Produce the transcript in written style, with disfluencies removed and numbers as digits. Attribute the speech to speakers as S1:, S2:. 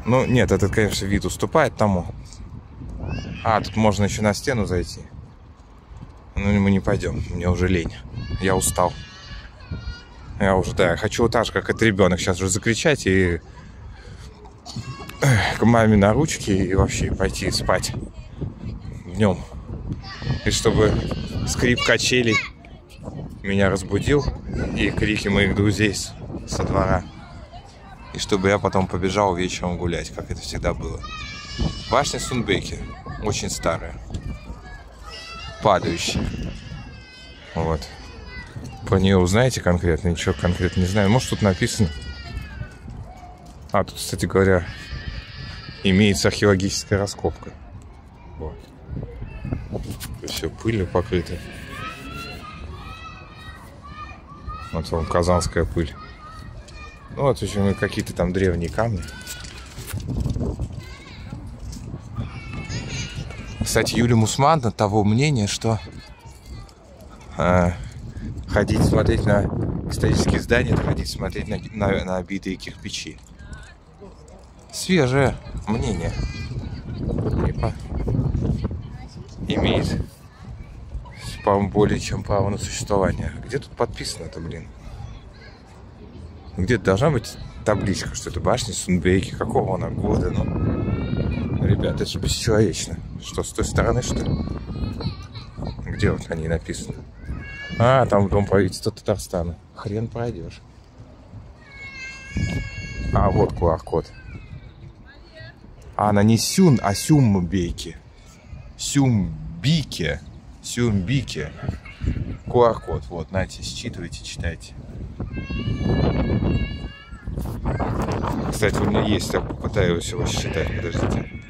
S1: Ну, нет, этот, конечно, вид уступает тому. А, тут можно еще на стену зайти. Ну, мы не пойдем, мне уже лень. Я устал. Я уже, да, хочу вот так же, как этот ребенок, сейчас уже закричать и к маме на ручки и вообще пойти спать днем. И чтобы скрип качелей меня разбудил и крики моих друзей со двора. И чтобы я потом побежал вечером гулять, как это всегда было. Башня Сунбэки. Очень старая. Падающая. Вот. Про нее узнаете конкретно? Ничего конкретно не знаю. Может, тут написано. А, тут, кстати говоря, имеется археологическая раскопка. Вот. Все пылью покрыто. Вот вам казанская пыль. Ну, вот еще какие-то там древние камни. Кстати, Юлия Мусман того мнения, что ходить смотреть на исторические здания, это ходить смотреть на обитые кирпичи. Свежее мнение. Имеет более чем право на существование. Где тут подписано-то, блин? Где-то должна быть табличка, что это башня Сунбэки, какого она года, ну. Ребята, это же бесчеловечно. Что, с той стороны, что ли? Где вот они написаны? А, там дом правительства Татарстана. Хрен пройдешь. А, вот QR-код. А, она не Сюн, а Сюмбеки. Сюмбике. Сюмбике. QR-код. Вот, знаете, считывайте, читайте. Кстати, у меня есть, я попытаюсь его считать. Подождите.